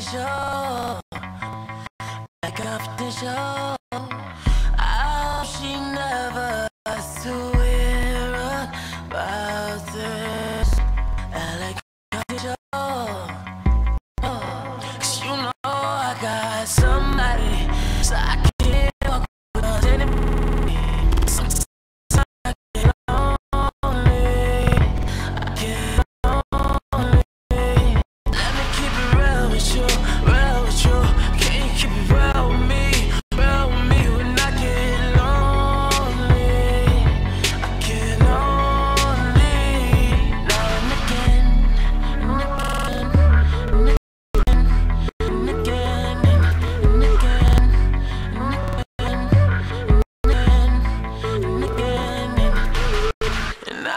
confidential, like confidential. I hope she never has to hear about this. I like confidential, 'cause you know I got somebody, so I can't walk without anybody. Sometimes I get lonely, I get lonely. Let me keep it real with you, real with you. Can you keep it real with me when I get lonely? I get lonely. Now and again, and again, and again, and again, and again, and I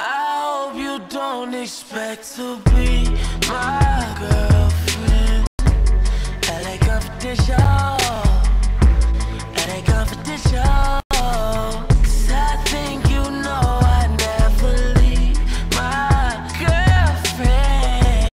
hope you don't expect to be my girlfriend. LA confidential, LA confidential. 'Cause I think you know I never leave my girlfriend.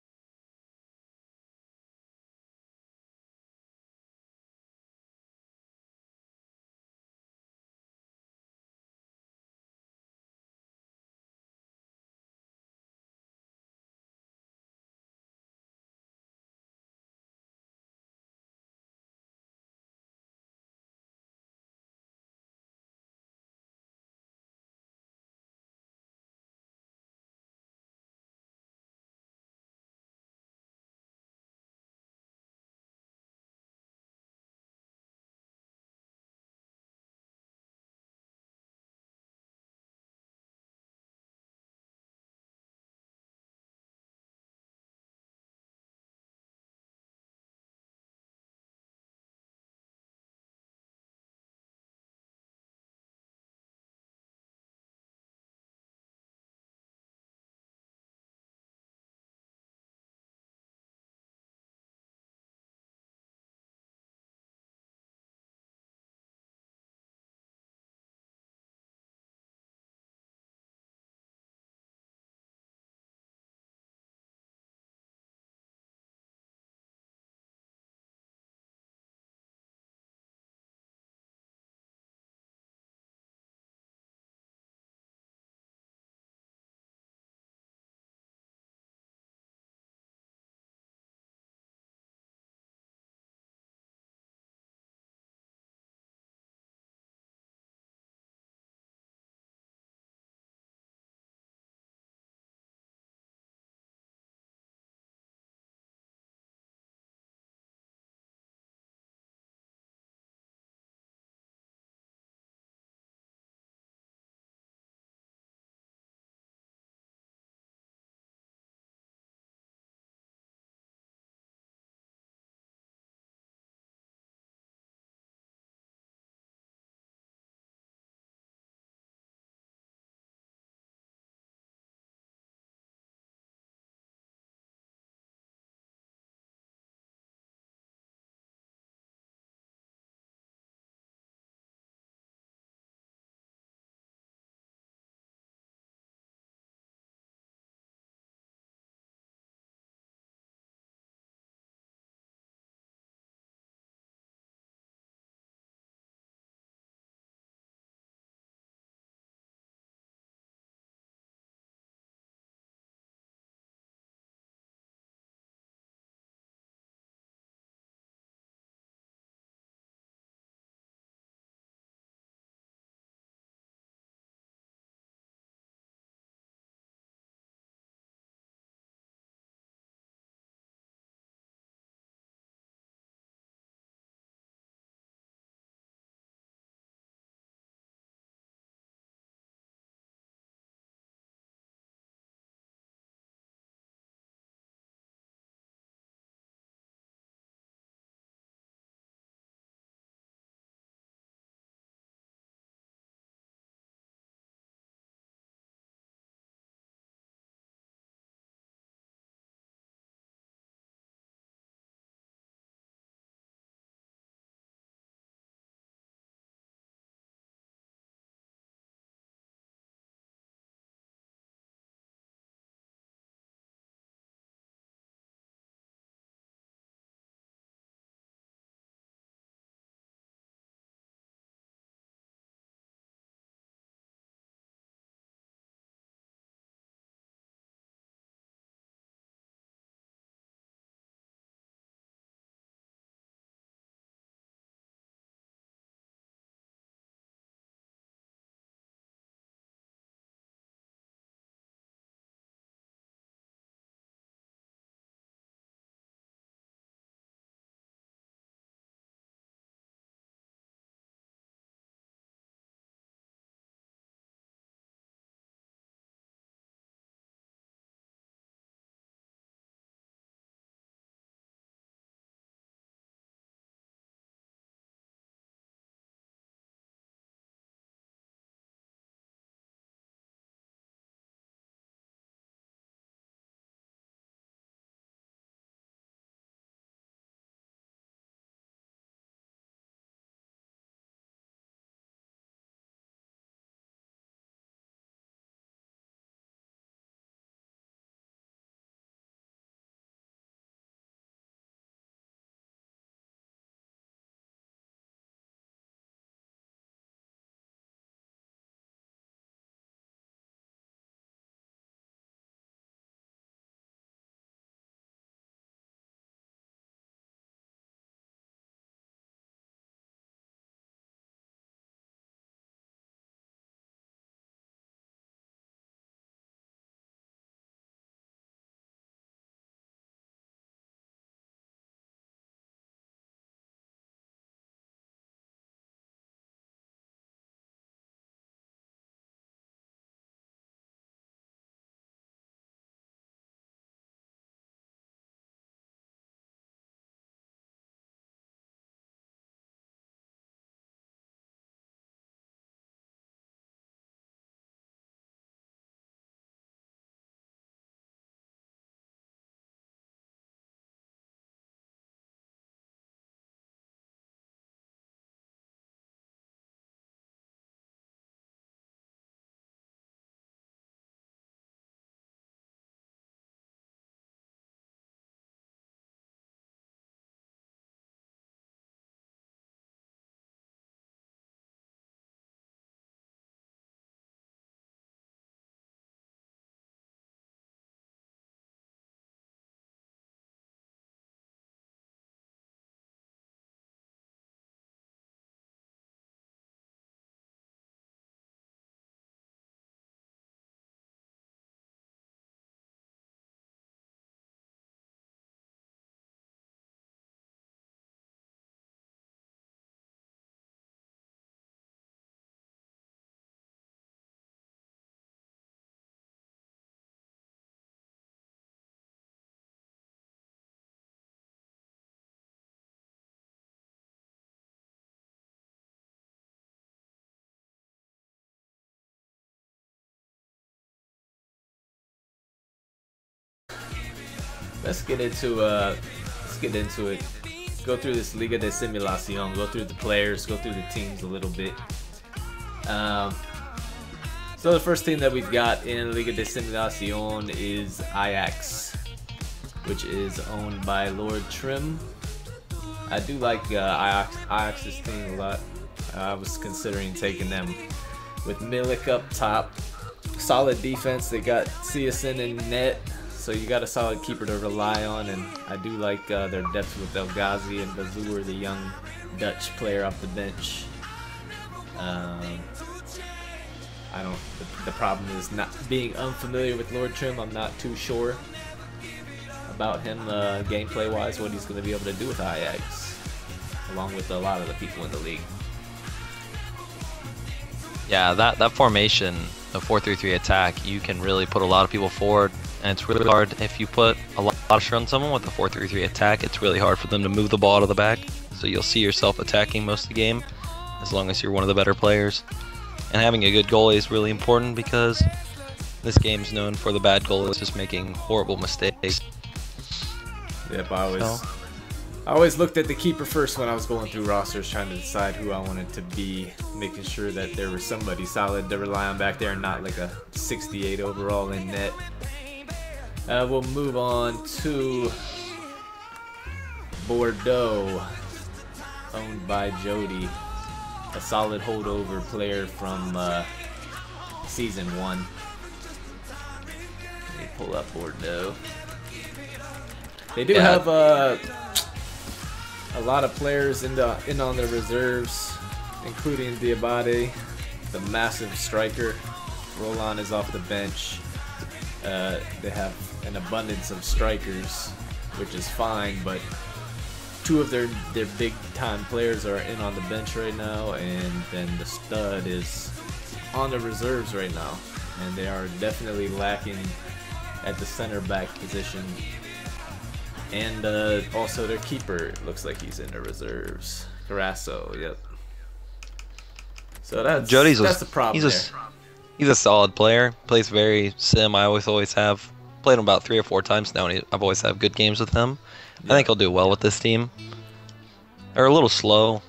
let's get into it. Go through this Liga de Simulación, go through the players, go through the teams a little bit. So the first team that we've got in Liga de Simulación is Ajax, which is owned by Lord Trim. I do like Ajax's team a lot. I was considering taking them with Milik up top. Solid defense. They got Ciasin in net, so you got a solid keeper to rely on. And I do like their depth with El Ghazi and Bazour, the young Dutch player off the bench. The problem is not being unfamiliar with Lord Trim. I'm not too sure about him gameplay wise, what he's going to be able to do with Ajax, along with a lot of the people in the league. Yeah, that formation, the 4-3-3 attack, you can really put a lot of people forward, and it's really hard if you put a lot of pressure on someone with the 4-3-3 attack. It's really hard for them to move the ball to the back, so you'll see yourself attacking most of the game as long as you're one of the better players. And having a good goalie is really important because this game's known for the bad goalies just making horrible mistakes. Yep, I always looked at the keeper first when I was going through rosters, trying to decide who I wanted to be, making sure that there was somebody solid to rely on back there and not like a 68 overall in net. We'll move on to Bordeaux, owned by Jody, a solid holdover player from Season 1. Let me pull up Bordeaux. They do have a lot of players in on their reserves, including Diabate, the massive striker. Roland is off the bench. They have an abundance of strikers, which is fine, but two of their big time players are in on the bench right now, and then the stud is on the reserves right now, and they are definitely lacking at the center back position. And also their keeper looks like he's in the reserves. Carasso, yep. So that's the problem there. He's a solid player. Plays very sim. I always have. Played him about 3 or 4 times now, and I've always had good games with him. Yeah. I think he'll do well with this team. They're a little slow,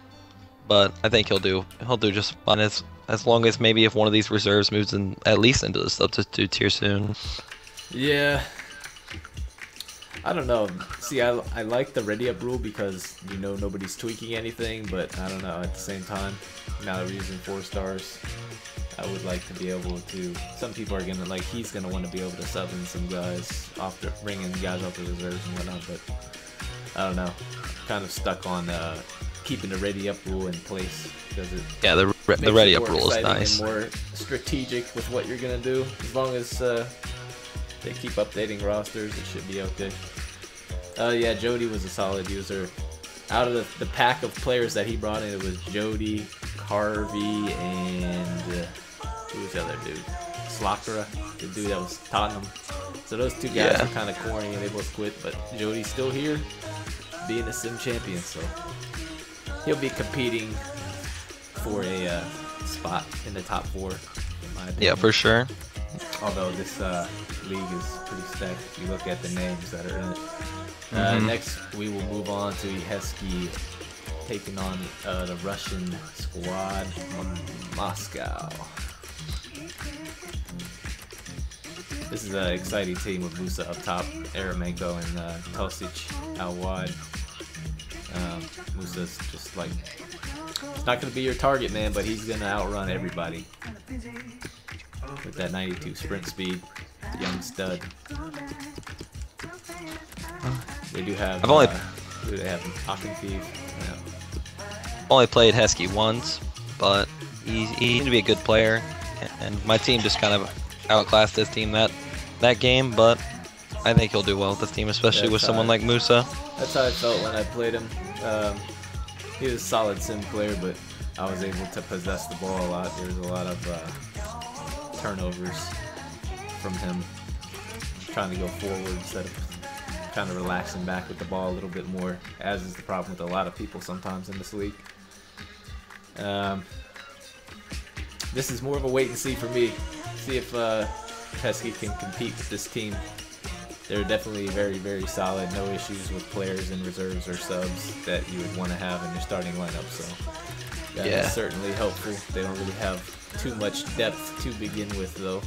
but I think he'll do just fine as long as maybe if one of these reserves moves in at least into the substitute tier soon. Yeah. I don't know. See, I like the ready up rule because you know nobody's tweaking anything, but I don't know. At the same time, now that we're using 4 stars, I would like to be able to. Some people are gonna he's gonna want to be able to sub in some guys bringing guys off the reserves and whatnot, but I don't know. I'm kind of stuck on keeping the ready up rule in place because the ready up rule is nice. And more strategic with what you're gonna do. As long as they keep updating rosters, it should be okay. Yeah, Jody was a solid user. Out of the pack of players that he brought in, it was Jody, Carvey, and who was the other dude? Slakra, the dude that was Tottenham. So those 2 guys were kind of corny and they both quit, but Jody's still here, being a sim champion, so he'll be competing for a spot in the top 4, in my opinion. Yeah, for sure. Although this league is pretty stacked if you look at the names that are in it. Next, we will move on to Hesky taking on the Russian squad from Moscow. This is an exciting team with Musa up top, Eremenko and Tosic out wide. Musa's just it's not going to be your target man, but he's going to outrun everybody with that 92 sprint speed. Young stud. They do have. Who do they have? Akinfeev. Yeah. Only played Hesky once, but he seemed to be a good player, and my team just kind of outclassed his team that game. But I think he'll do well with this team, especially with someone like Musa. That's how I felt when I played him. He was a solid sim player, but I was able to possess the ball a lot. There was a lot of turnovers from him, trying to go forward instead of kind of relaxing back with the ball a little bit more, as is the problem with a lot of people sometimes in this league. This is more of a wait and see for me. See if Pesky can compete with this team. they're definitely very, very solid. No issues with players in reserves or subs that you would want to have in your starting lineup. So that is certainly helpful. They don't really have too much depth to begin with, though.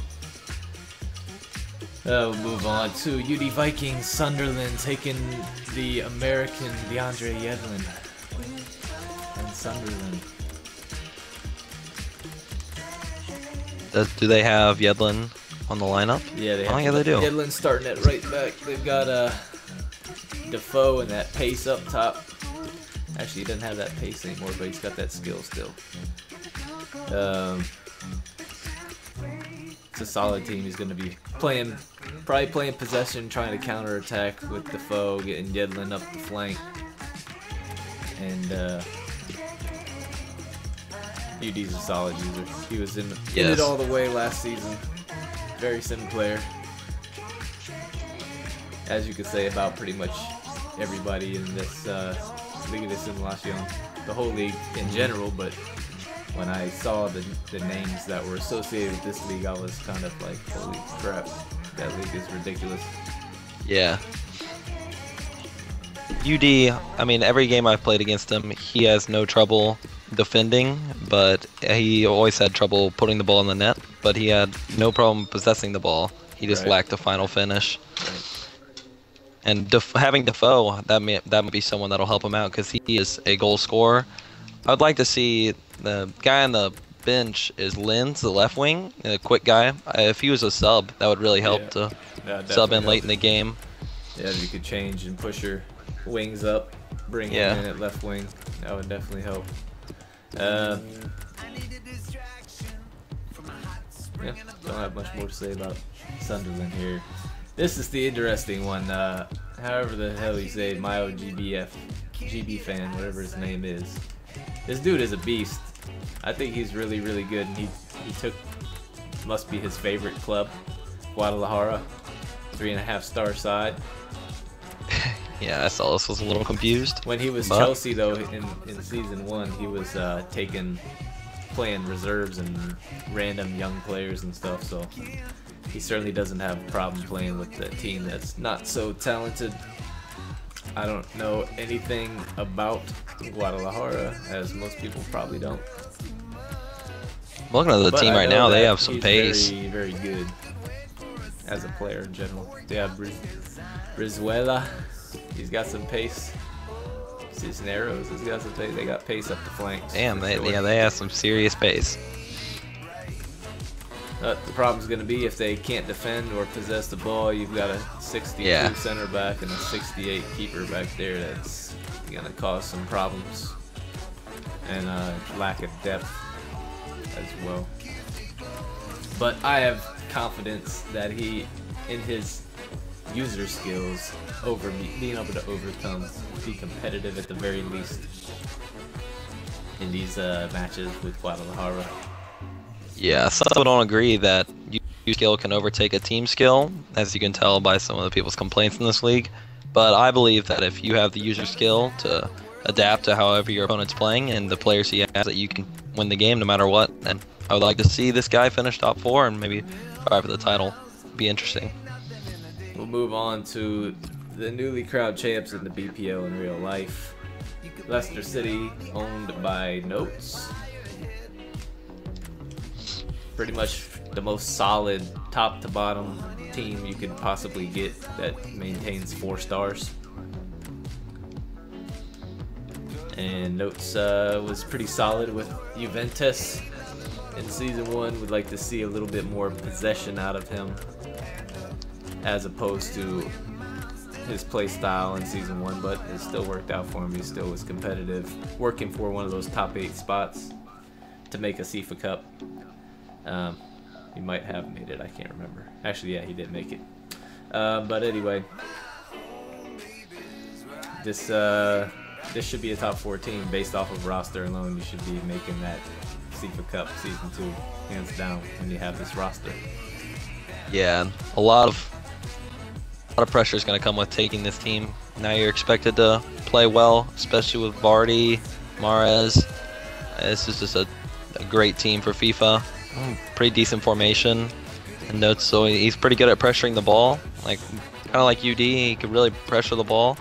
We'll move on to UD Vikings Sunderland taking the American DeAndre Yedlin and Sunderland. Do they have Yedlin on the lineup? Yeah, they have. Oh, yeah, they do. Yedlin starting at right back. They've got Defoe and that pace up top. Actually, he doesn't have that pace anymore, but he's got that skill still. It's a solid team. He's going to be probably playing possession, trying to counterattack with Defoe, getting Yedlin up the flank. And UD's a solid user. He was in it all the way last season. Very sim player. As you could say about pretty much everybody in this Liga de Simulación, the whole league in general, but when I saw the names that were associated with this league, I was kind of like, holy crap, that league is ridiculous. Yeah. UD, I mean, every game I've played against him, he has no trouble defending, but he always had trouble putting the ball in the net, but he had no problem possessing the ball. He just lacked a final finish. Right. And having Defoe, that might be someone that'll help him out because he is a goal scorer. I'd like to see the guy on the bench is Linz, the left wing, a quick guy. If he was a sub, that would really help to sub in late in the game. Yeah, you could change and push your wings up, bring him in at left wing. That would definitely help. Yeah, don't have much more to say about Sunderland here. This is the interesting one. However the hell you say it, Mayo GB fan, whatever his name is. This dude is a beast. I think he's really, really good. And he must be his favorite club, Guadalajara, 3.5-star side. Yeah, I saw this, was a little confused. When he was Chelsea, though, in season 1, he was playing reserves and random young players and stuff. So he certainly doesn't have a problem playing with a team that's not so talented. I don't know anything about Guadalajara, as most people probably don't. Looking at the team right now, they have some pace. Very, very good as a player in general. They have Brizuela. He's got some pace. Cisneros has got some pace. They got pace up the flanks. Damn, they have some serious pace. The problem's going to be if they can't defend or possess the ball, you've got a 62 center back and a 68 keeper back there. That's going to cause some problems and lack of depth as well. But I have confidence that he, in his user skills, being able to overcome, be competitive at the very least in these matches with Guadalajara. Yeah, some people don't agree that user skill can overtake a team skill, as you can tell by some of the people's complaints in this league. But I believe that if you have the user skill to adapt to however your opponent's playing and the players he has, that you can win the game no matter what. And I would like to see this guy finish top 4 and maybe fight for the title. Be interesting. We'll move on to the newly crowned champs in the BPL in real life. Leicester City, owned by Notes. Pretty much the most solid top to bottom team you could possibly get that maintains 4 stars. And Notes was pretty solid with Juventus in season 1. Would like to see a little bit more possession out of him as opposed to his play style in season 1, but it still worked out for him. He still was competitive, working for one of those top 8 spots to make a CIFA Cup. He might have made it, I can't remember. Actually, yeah, he did make it. But anyway, this should be a top 4 team based off of roster alone. You should be making that CIFA Cup season 2, hands down, when you have this roster. Yeah, a lot of pressure is going to come with taking this team. Now you're expected to play well, especially with Vardy, Mahrez. This is just a great team for FIFA. Pretty decent formation and Notes, so he's pretty good at pressuring the ball. Like kind of like UD. He could really pressure the ball,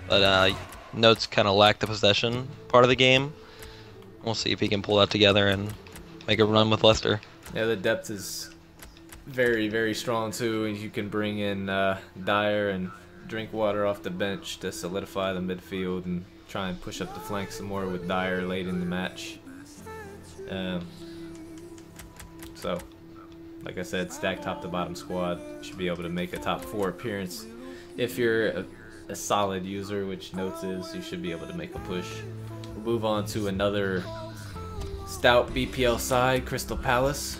but Notes kind of lack the possession part of the game. We'll see if he can pull that together and make a run with Leicester. Yeah, the depth is very, very strong too, and you can bring in Dyer and Drinkwater off the bench to solidify the midfield and try and push up the flank some more with Dyer late in the match. So, like I said, stacked top to bottom squad. Should be able to make a top 4 appearance. If you're a solid user, which Notes is, you should be able to make a push. We'll move on to another stout BPL side, Crystal Palace.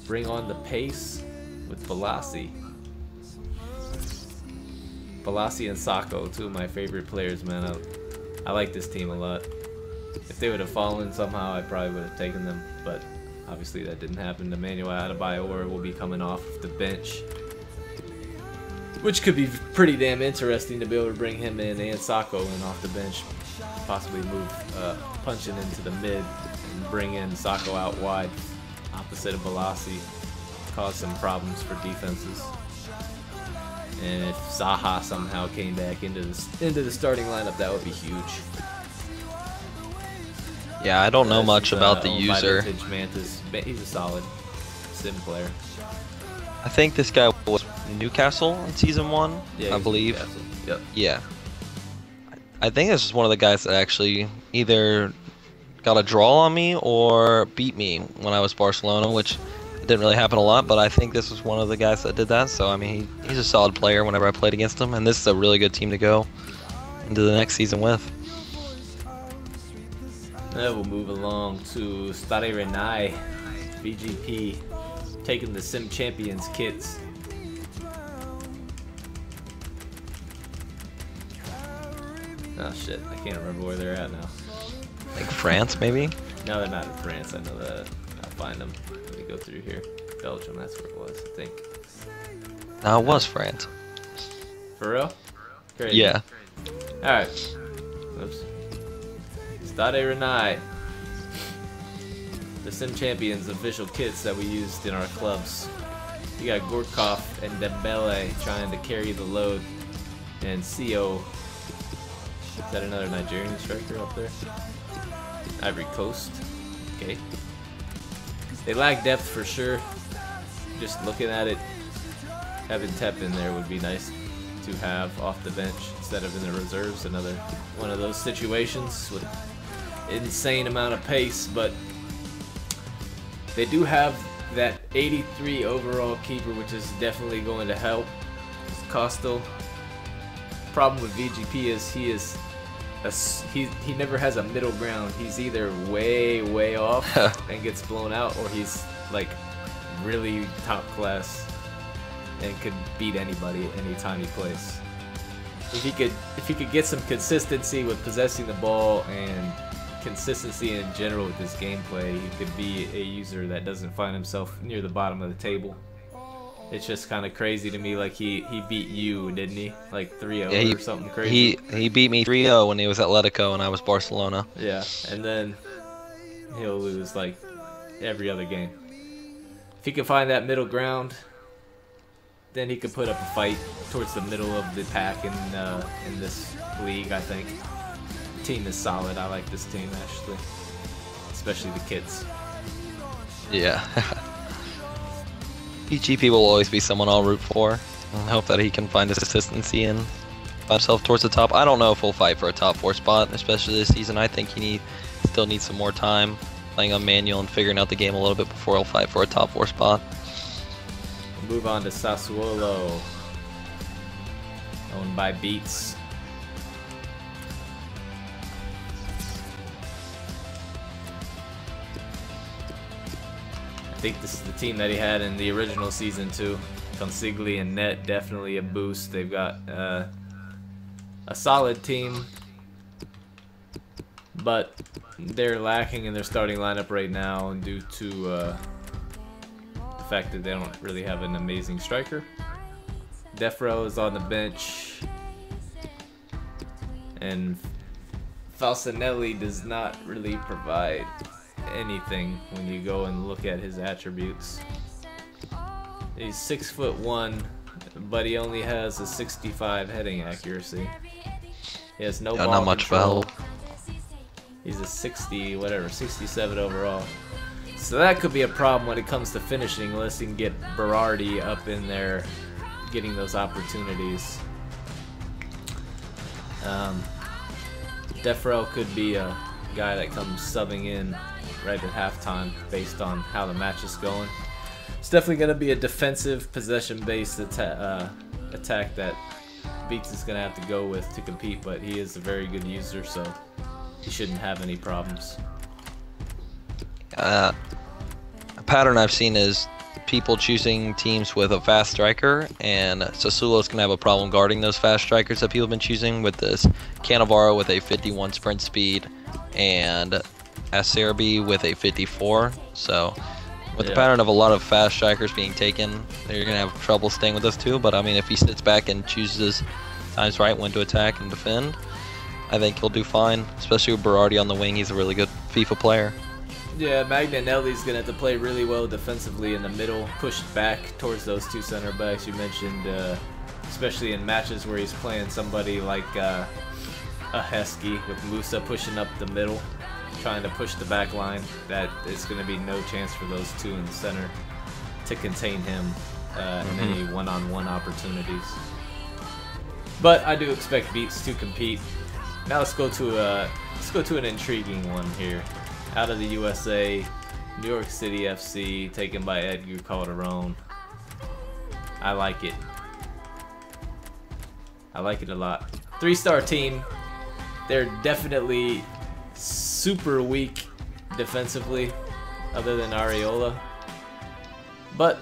Bring on the pace with Balassi. Balassi and Sacco, two of my favorite players, man. I like this team a lot. If they would have fallen somehow, I probably would have taken them, but obviously that didn't happen. Emmanuel Adebayor will be coming off the bench, which could be pretty damn interesting to be able to bring him in and Sacco in off the bench. Possibly move Puncheon into the mid and bring in Sacco out wide, opposite of Balassi. Cause some problems for defenses. And if Zaha somehow came back into the starting lineup, that would be huge. Yeah, I don't know much about the owned by user. Vintage Mantis. He's a solid sim player. I think this guy was Newcastle in season 1, Yeah, I believe. Newcastle. Yep. Yeah. I think this is one of the guys that actually either got a draw on me or beat me when I was Barcelona, which didn't really happen a lot, but I think this was one of the guys that did that. So, I mean, he's a solid player whenever I played against him, and this is a really good team to go into the next season with. Now we'll move along to Stade Rennais, VGP, taking the Sim Champions kits. Oh shit, I can't remember where they're at now. Like France, maybe? No, they're not in France. I know that. I'll find them. Let me go through here. Belgium, that's where it was, I think. No, it was France. For real? Crazy. Yeah. Alright. Oops. Stade Rennais. The Sim Champions official kits that we used in our clubs. You got Gorkov and Dembele trying to carry the load. And CO. Is that another Nigerian striker up there? Ivory Coast. Okay. They lack depth for sure. Just looking at it, having Tep in there would be nice to have off the bench instead of in the reserves. Another one of those situations with insane amount of pace, but they do have that 83 overall keeper, which is definitely going to help. Costo. Problem with VGP is he never has a middle ground. He's either way off and gets blown out, or he's like really top class and could beat anybody anytime he plays. If he could get some consistency with possessing the ball and consistency in general with his gameplay, he could be a user that doesn't find himself near the bottom of the table. It's just kind of crazy to me, like he beat you, didn't he? Like 3-0 Yeah, or something crazy. He beat me 3-0 when he was Atletico and I was Barcelona. Yeah, and then he'll lose like every other game. If he can find that middle ground, then he could put up a fight towards the middle of the pack in this league, I think. The team is solid. I like this team, actually. Especially the kids. Yeah. PGP will always be someone I'll root for. I hope that he can find his consistency and find himself towards the top. I don't know if he'll fight for a top 4 spot, especially this season. I think he still needs some more time playing on manual and figuring out the game a little bit before he'll fight for a top 4 spot. We'll move on to Sassuolo, owned by Beats. I think this is the team that he had in the original season too. Consigli and Net, definitely a boost. They've got a solid team, but they're lacking in their starting lineup right now, and due to the fact that they don't really have an amazing striker. Defro is on the bench, and Falcinelli does not really provide anything when you go and look at his attributes. He's 6'1", but he only has a 65 heading accuracy. He has no Yeah, ball not much control. for help. He's a 60, whatever, 67 overall. So that could be a problem when it comes to finishing, unless he can get Berardi up in there, getting those opportunities. Defrel could be a guy that comes subbing in right at halftime based on how the match is going. It's definitely going to be a defensive, possession-based attack that Beats is going to have to go with to compete, but he is a very good user, so he shouldn't have any problems. A pattern I've seen is people choosing teams with a fast striker, and Sassuolo's going to have a problem guarding those fast strikers that people have been choosing with this Cannavaro with a 51 sprint speed and Acerbi with a 54. So with the pattern of a lot of fast strikers being taken, they're going to have trouble staying with those two. But I mean, if he sits back and chooses times right when to attack and defend, I think he'll do fine, especially with Berardi on the wing. He's a really good FIFA player. Yeah, Magnanelli's going to have to play really well defensively in the middle, pushed back towards those two center backs you mentioned, especially in matches where he's playing somebody like a Heskey with Musa pushing up the middle, trying to push the back line. That is going to be no chance for those two in the center to contain him in any one-on-one opportunities. But I do expect Beats to compete. Now let's go to an intriguing one here. Out of the USA, New York City FC, taken by Edgar Calderon. I like it. I like it a lot. 3-star team. They're definitely super weak defensively, other than Areola. But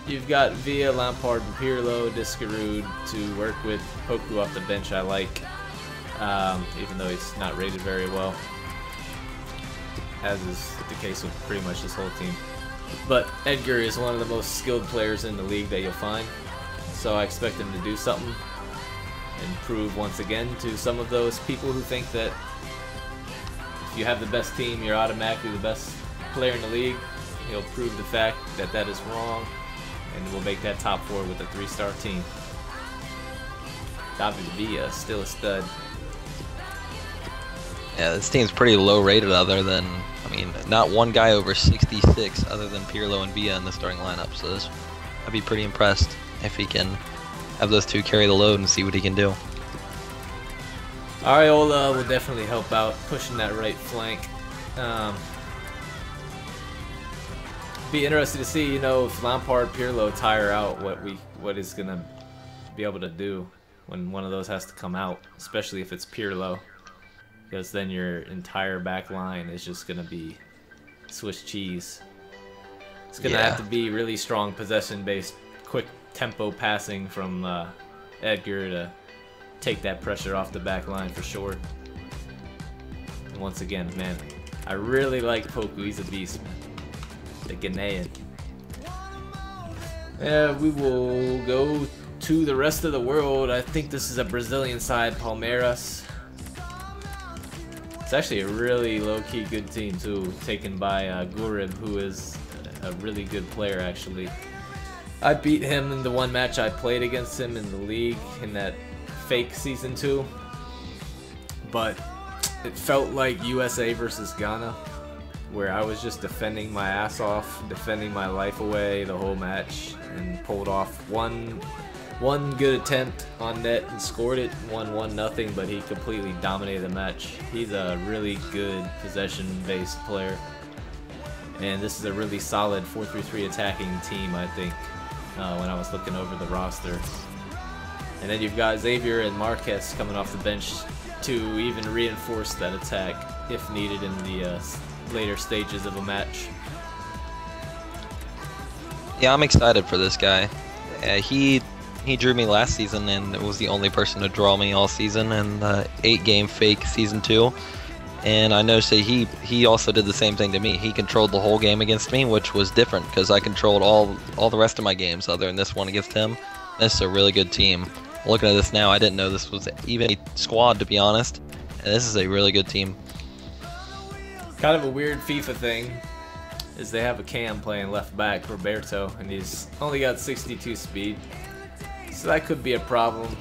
you've got Villa, Lampard, and Pirlo, Discarud to work with. Poku off the bench I like, even though he's not rated very well, as is the case with pretty much this whole team. But Edgar is one of the most skilled players in the league that you'll find, so I expect him to do something and prove once again to some of those people who think that if you have the best team, you're automatically the best player in the league. He'll prove the fact that that is wrong, and we'll make that top 4 with a 3-star team. David Villa, still a stud. Yeah, this team's pretty low rated other than, I mean, not one guy over 66 other than Pirlo and Villa in the starting lineup. So I'd be pretty impressed if he can have those two carry the load and see what he can do. Areola will definitely help out pushing that right flank. Be interested to see, you know, if Lampard, Pirlo tire out, what is gonna be able to do when one of those has to come out, especially if it's Pirlo. Because then your entire back line is just going to be Swiss cheese. It's going to have to be really strong possession-based, quick tempo passing from Edgar to take that pressure off the back line for sure. And once again, man, I really like Poku. He's a beast, the Ghanaian. We will go to the rest of the world. I think this is a Brazilian side, Palmeiras. It's actually a really low-key good team too, taken by Gurib, who is a really good player actually. I beat him in the one match I played against him in the league in that fake season 2, but it felt like USA versus Ghana, where I was just defending my ass off, defending my life away the whole match, and pulled off one good attempt on net and scored it, 1-1-0, but he completely dominated the match. He's a really good possession-based player, and this is a really solid 4-3-3 attacking team, I think, when I was looking over the roster. And then you've got Xavier and Marquez coming off the bench to even reinforce that attack if needed in the later stages of a match. Yeah, I'm excited for this guy. He drew me last season, and was the only person to draw me all season in the 8-game fake season 2. And I noticed that he also did the same thing to me. He controlled the whole game against me, which was different because I controlled all the rest of my games other than this one against him. This is a really good team. Looking at this now, I didn't know this was even a squad, to be honest. And this is a really good team. Kind of a weird FIFA thing is they have a cam playing left back, Roberto, and he's only got 62 speed. So that could be a problem.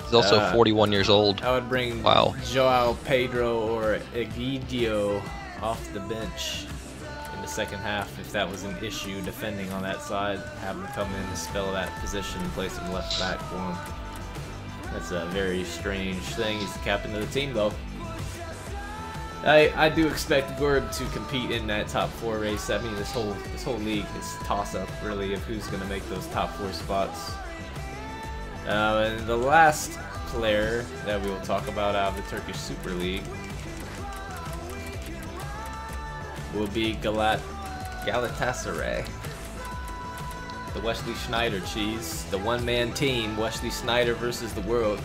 He's also 41 years old. I would bring Joao Pedro or Egidio off the bench in the second half if that was an issue defending on that side. Have him come in and spell that position and play some left back for him. That's a very strange thing. He's the captain of the team, though. I do expect Gorb to compete in that top 4 race. I mean, this whole league is toss-up, really, of who's going to make those top 4 spots. And the last player that we will talk about out of the Turkish Super League will be Galatasaray. The Wesley Sneijder cheese. The one-man team, Wesley Sneijder versus the world.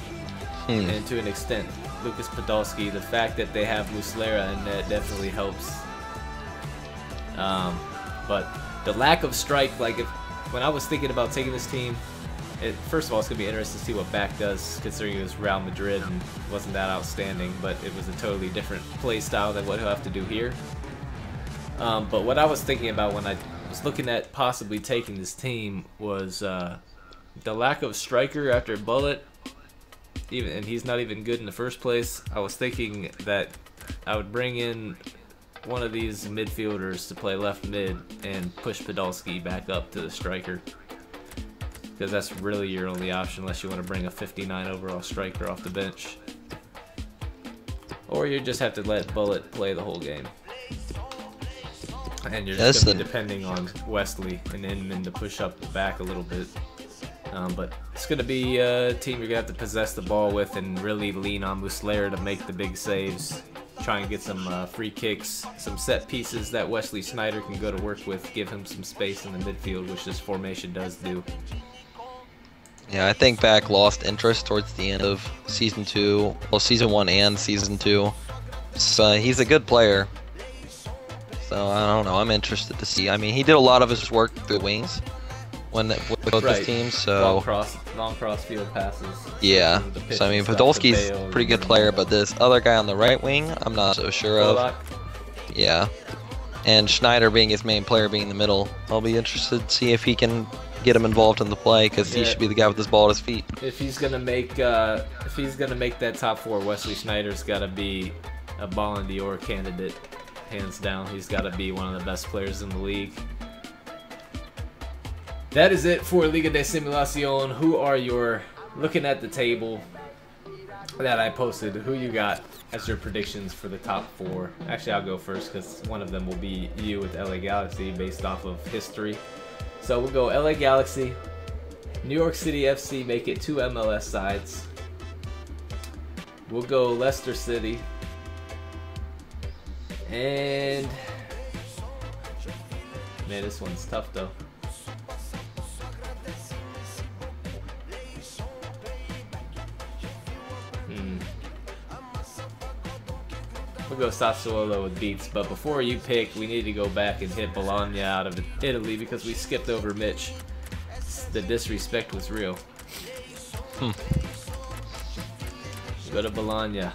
And to an extent, Lucas Podolski. The fact that they have Muslera in that definitely helps. But the lack of strike, like when I was thinking about taking this team, first of all, it's going to be interesting to see what back does, considering it was Real Madrid and wasn't that outstanding, but it was a totally different play style than what he'll have to do here. But what I was thinking about when I was looking at possibly taking this team was the lack of striker after Bullet, and he's not even good in the first place. I was thinking that I would bring in one of these midfielders to play left mid and push Podolski back up to the striker, because that's really your only option unless you want to bring a 59 overall striker off the bench. Or you just have to let Bullet play the whole game. And you're just going to be depending on Wesley and Inman to push up the back a little bit. But it's going to be a team you're going to have to possess the ball with and really lean on Muslera to make the big saves. Try and get some free kicks, some set pieces that Wesley Sneijder can go to work with, give him some space in the midfield, which this formation does do. Yeah, I think Back lost interest towards the end of Season 2. Well, Season 1 and Season 2. So he's a good player. So I don't know. I'm interested to see. I mean, he did a lot of his work through the wings with both his teams. So long cross field passes. Yeah. So I mean, Podolski's a pretty good player, but this other guy on the right wing, I'm not so sure of. Yeah. And Sneijder being his main player, being in the middle, I'll be interested to see if he can get him involved in the play, because he should be the guy with this ball at his feet. If he's gonna make that top 4, Wesley Sneijder's got to be a Ballon d'Or candidate, hands down. He's got to be one of the best players in the league. That is it for Liga de Simulación. Who are your, looking at the table that I posted, who you got as your predictions for the top 4? Actually, I'll go first because one of them will be you with LA Galaxy based off of history. So we'll go LA Galaxy, New York City FC, make it 2 MLS sides. We'll go Leicester City. And man, this one's tough though. We'll go Sassuolo with Beats, but before you pick, we need to go back and hit Bologna out of Italy because we skipped over Mitch. The disrespect was real. Go to Bologna.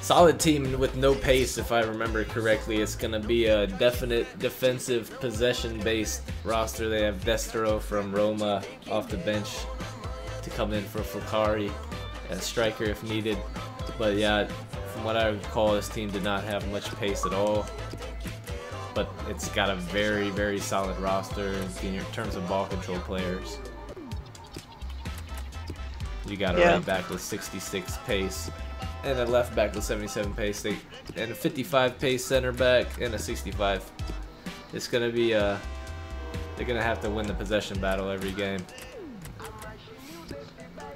Solid team with no pace, if I remember correctly. It's going to be a definite defensive possession-based roster. They have Destro from Roma off the bench to come in for Fulcari as striker if needed. But yeah, from what I recall, this team did not have much pace at all. But it's got a very, very solid roster in terms of ball control players. You got a right back with 66 pace, and a left back with 77 pace, and a 55 pace center back, and a 65. It's gonna be they're gonna have to win the possession battle every game.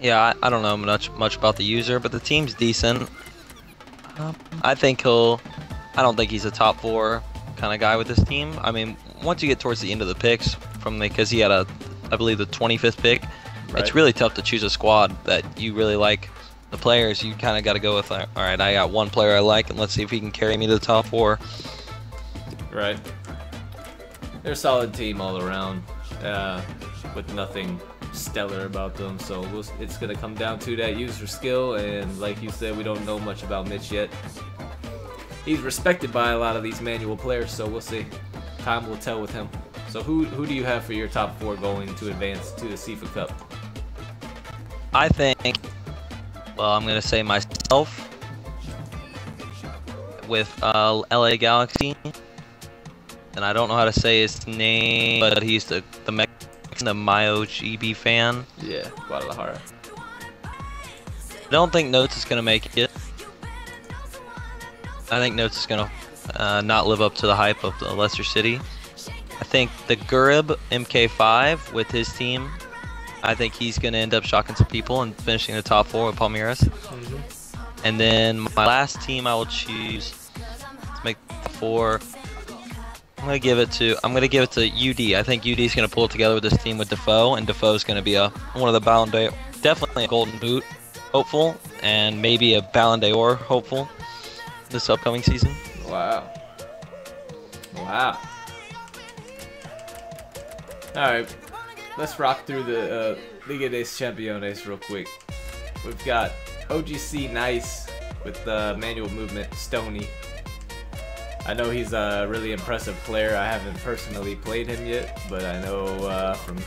Yeah, I don't know much about the user, but the team's decent. I think I don't think he's a top 4 kind of guy with this team. I mean, once you get towards the end of the picks, because he had I believe the 25th pick, it's really tough to choose a squad that you really like. The players, you kind of got to go with, all right, I got one player I like, and let's see if he can carry me to the top 4. Right. They're a solid team all around, with nothing stellar about them, so it's going to come down to that user skill, and like you said, we don't know much about Mitch yet. He's respected by a lot of these manual players, so we'll see. Time will tell with him. So who do you have for your top 4 going to advance to the CIFA Cup? I think, well, I'm going to say myself with LA Galaxy. And I don't know how to say his name, but he's the Mexican, the Mayo GB fan. Yeah, Guadalajara. I don't think Notes is going to make it. I think Notes is going to not live up to the hype of the Leicester City. I think the Gurib MK5 with his team, I think he's going to end up shocking some people and finishing the top 4 with Palmeiras. And then my last team I will choose to make the 4. I'm gonna give it to UD. I think UD is gonna pull it together with this team with Defoe, and Defoe is gonna be one of the Ballon d'Or, definitely a Golden Boot hopeful, and maybe a Ballon d'Or hopeful this upcoming season. Wow. Wow. All right, let's rock through the Liga des Campeones real quick. We've got OGC Nice with the manual movement Stony. I know he's a really impressive player. I haven't personally played him yet, but I know from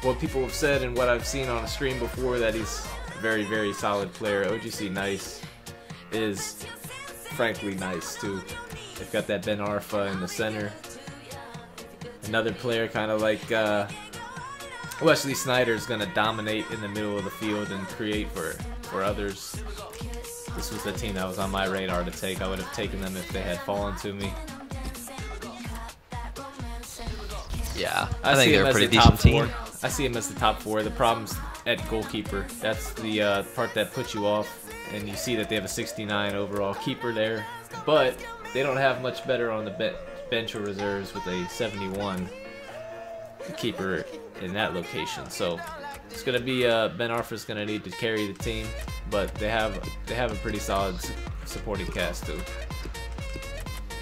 what people have said and what I've seen on a stream before that he's a very, very solid player. OGC Nice is frankly nice too. They've got that Ben Arfa in the center. Another player kind of like Wesley Sneijder is going to dominate in the middle of the field and create for others. This was the team that was on my radar to take. I would have taken them if they had fallen to me. Yeah, I think they're a pretty decent team. I see him as the top 4. The problem's at goalkeeper. That's the part that puts you off. And you see that they have a 69 overall keeper there. But they don't have much better on the bench or reserves with a 71 keeper in that location. So it's gonna be Ben Arfa's gonna need to carry the team, but they have a pretty solid supporting cast too.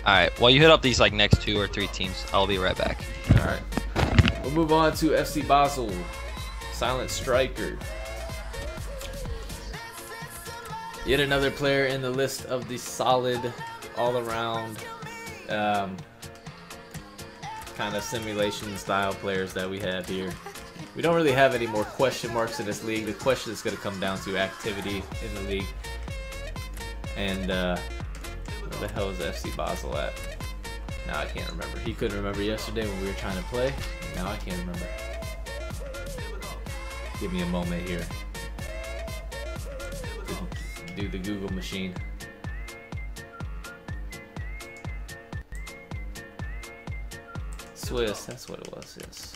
All right, well, you hit up these like next 2 or 3 teams. I'll be right back. All right, we'll move on to FC Basel, Silent Striker. Yet another player in the list of the solid, all-around kind of simulation style players that we have here. We don't really have any more question marks in this league. The question is going to come down to activity in the league. And where the hell is FC Basel at? Now I can't remember. He couldn't remember yesterday when we were trying to play. Now I can't remember. Give me a moment here. Do the Google machine. Swiss, that's what it was, yes.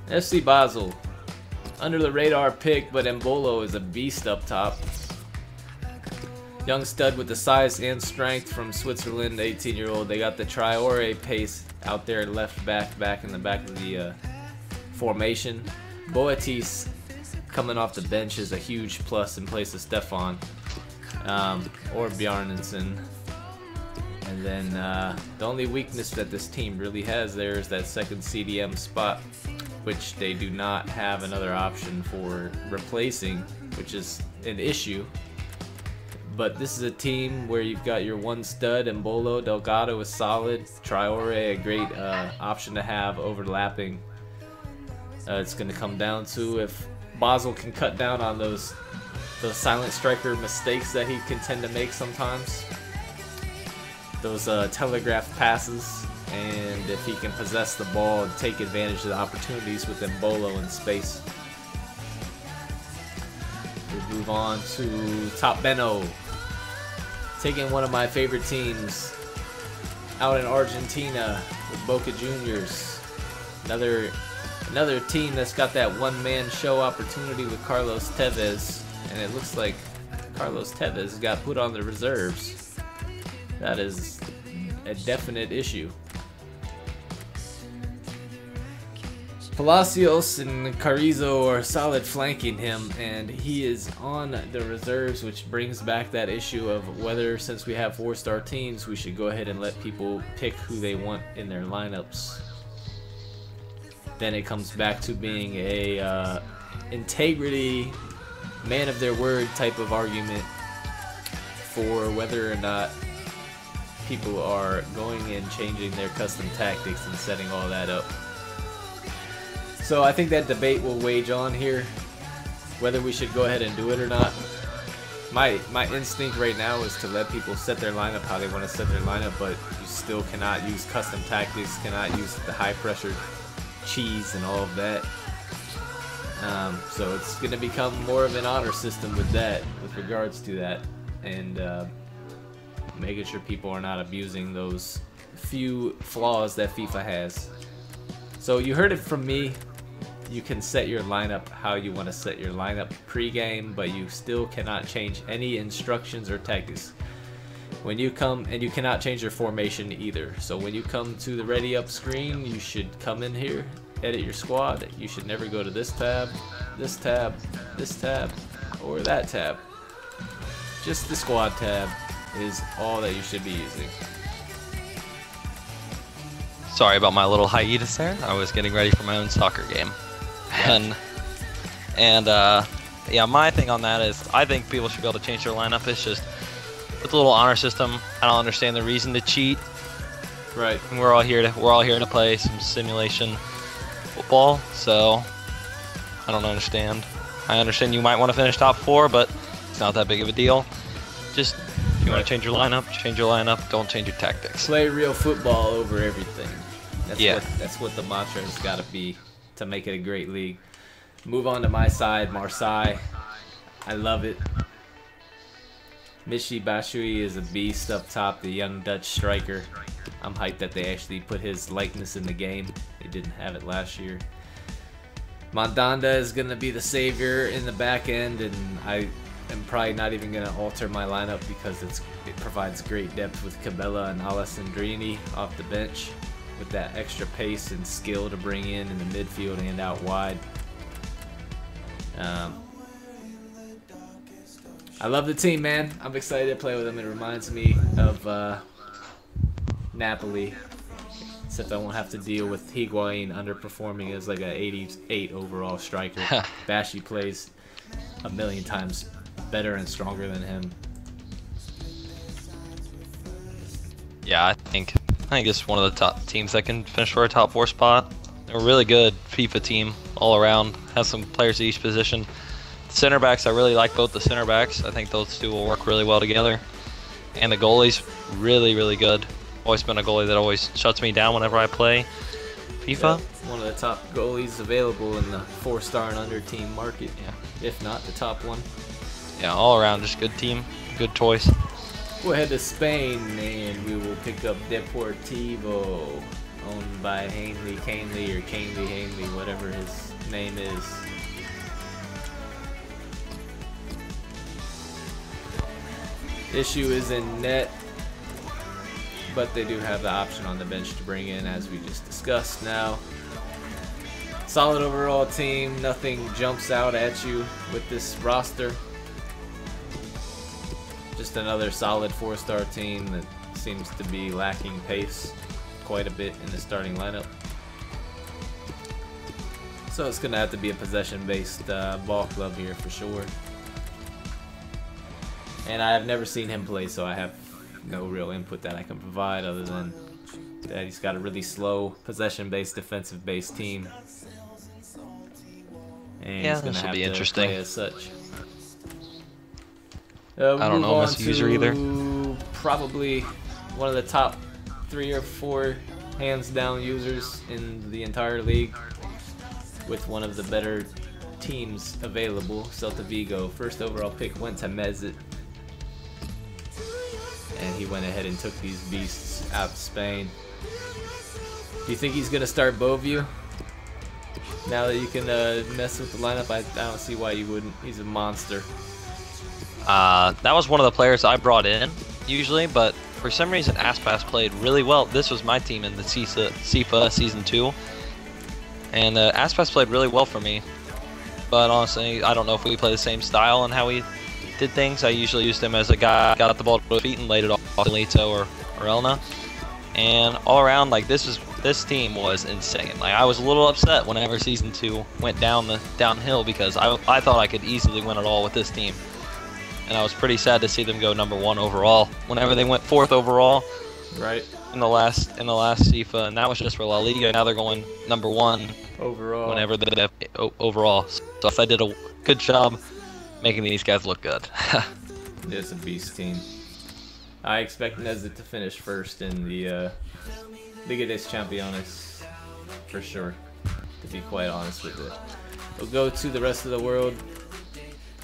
FC Basel, under the radar pick, but Mbolo is a beast up top. Young stud with the size and strength from Switzerland, 18-year-old. They got the Traore pace out there, left back in the back of the formation. Boetis coming off the bench is a huge plus in place of Stefan or Bjarnason. And then the only weakness that this team really has there is that second CDM spot, which they do not have another option for replacing, which is an issue. But this is a team where you've got your one stud, Mbolo. Delgado is solid. Traore, a great option to have overlapping. It's going to come down to if Basel can cut down on those silent striker mistakes that he can tend to make sometimes. Those telegraph passes, and if he can possess the ball and take advantage of the opportunities with Mbolo in space. We move on to Top Beno, taking one of my favorite teams out in Argentina with Boca Juniors. Another team that's got that one-man show opportunity with Carlos Tevez, and it looks like Carlos Tevez got put on the reserves. That is a definite issue. Palacios and Carrizo are solid flanking him, and he is on the reserves, which brings back that issue of whether, since we have 4-star teams, we should go ahead and let people pick who they want in their lineups. Then it comes back to being a integrity, man of their word type of argument for whether or not people are going and changing their custom tactics and setting all that up. So I think that debate will wage on here, whether we should go ahead and do it or not. My instinct right now is to let people set their lineup how they want to set their lineup, but you still cannot use custom tactics, cannot use the high pressure cheese and all of that. So it's going to become more of an honor system with that, with regards to that, and making sure people are not abusing those few flaws that FIFA has. So you heard it from me. You can set your lineup how you want to set your lineup pre-game, but you still cannot change any instructions or tactics. When you come, and you cannot change your formation either. So when you come to the ready up screen, you should come in here, edit your squad. You should never go to this tab, this tab, this tab, or that tab. Just the squad tab is all that you should be using. Sorry about my little hiatus there. I was getting ready for my own soccer game. And yeah, my thing on that is I think people should be able to change their lineup. It's just with the little honor system, I don't understand the reason to cheat. Right. And we're all here to play some simulation football, so I don't understand. I understand you might want to finish top 4, but it's not that big of a deal. Just if you want to change your lineup, change your lineup. Don't change your tactics. Play real football over everything. Yeah. That's what the mantra has got to be to make it a great league. Move on to my side, Marseille. I love it. Michy Batshuayi is a beast up top, the young Dutch striker. I'm hyped that they actually put his likeness in the game. They didn't have it last year. Mandanda is going to be the savior in the back end, and I am probably not even going to alter my lineup because it provides great depth with Cabella and Alessandrini off the bench, with that extra pace and skill to bring in the midfield and out wide. I love the team, man. I'm excited to play with them. It reminds me of Napoli, except I won't have to deal with Higuain underperforming as like an 88 overall striker. Bashi plays a million times better and stronger than him. Yeah, I think it's one of the top teams that can finish for a top 4 spot. They're a really good FIFA team all around. Has some players at each position. The center backs, I really like both the center backs. I think those two will work really well together. And the goalie's really, really good. Always been a goalie that always shuts me down whenever I play FIFA. Yeah, one of the top goalies available in the 4-star and under team market. Yeah, if not the top one. Yeah, all around just good team, good choice. We'll head to Spain and we will pick up Deportivo, owned by Hanley, or Hanley, whatever his name is. Issue is in net, but they do have the option on the bench to bring in, as we just discussed. Now, solid overall team. Nothing jumps out at you with this roster. Just another solid 4-star team that seems to be lacking pace quite a bit in the starting lineup. So it's going to have to be a possession-based ball club here for sure. And I have never seen him play, so I have no real input that I can provide other than that he's got a really slow possession-based, defensive-based team. And Yeah, he's going this to will have be to interesting. play as such. I don't know this user either. Probably one of the top 3 or 4 hands-down users in the entire league, with one of the better teams available, Celta Vigo. First overall pick went to Mesut, and he went ahead and took these beasts out to Spain. Do you think he's going to start Bovio? Now that you can mess with the lineup, I don't see why you wouldn't. He's a monster. That was one of the players I brought in, usually, but for some reason Aspas played really well. This was my team in the CIFA Season 2, and Aspas played really well for me. But honestly, I don't know if we play the same style and how we did things. I usually used him as a guy got the ball to his feet and laid it off to Lito or Elna. And all around, like this team was insane. Like I was a little upset whenever Season 2 went downhill because I thought I could easily win it all with this team. And I was pretty sad to see them go #1 overall. Whenever they went 4th overall, Right. in the last CIFA, and that was just for La Liga. Now they're going #1 Overall. whenever the overall. So if I did a good job making these guys look good. It's a beast team. I expect Nezit to finish first in the Liga des Champions, for sure, to be quite honest with it. We'll go to the rest of the world,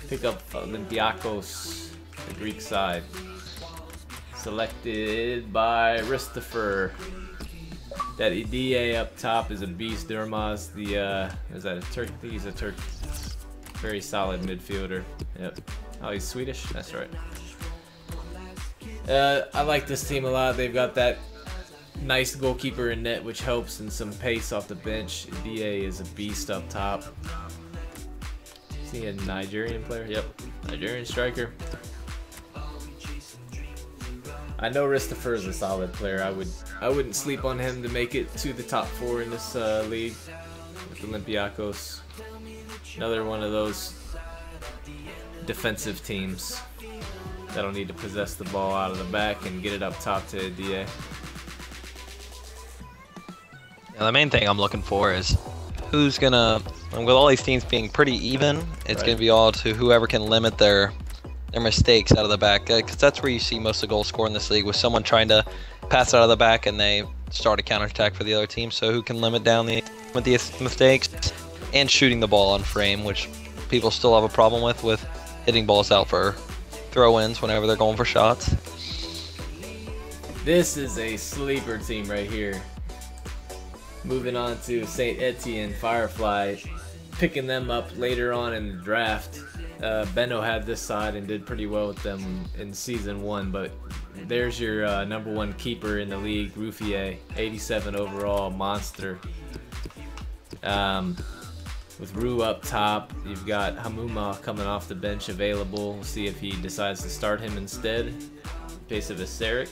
pick up Olympiacos, the Greek side. Selected by Ristofer. That EDA up top is a beast. Durmaz, is that a Turk? I think he's a Turk. Very solid midfielder. Yep. Oh, he's Swedish? That's right. I like this team a lot. They've got that nice goalkeeper in net, which helps, and some pace off the bench. EDA is a beast up top. Is he a Nigerian player? Yep. Nigerian striker. I know Ristofer is a solid player. I wouldn't sleep on him to make it to the top 4 in this league with Olympiacos. Another one of those defensive teams that'll need to possess the ball out of the back and get it up top to DA. Yeah, the main thing I'm looking for is who's gonna, with all these teams being pretty even, it's gonna be all to whoever can limit their mistakes out of the back, because that's where you see most of the goals scored in this league, with someone trying to pass out of the back and they start a counterattack for the other team. So who can limit down the mistakes and shooting the ball on frame, which people still have a problem with hitting balls out for throw-ins whenever they're going for shots. This is a sleeper team right here. Moving on to St. Etienne Firefly, picking them up later on in the draft. Benno had this side and did pretty well with them in season 1, but there's your #1 keeper in the league, Ruffier, 87 overall, monster. With Rue up top, you've got Hamuma coming off the bench available. We'll see if he decides to start him instead in place of Viseric.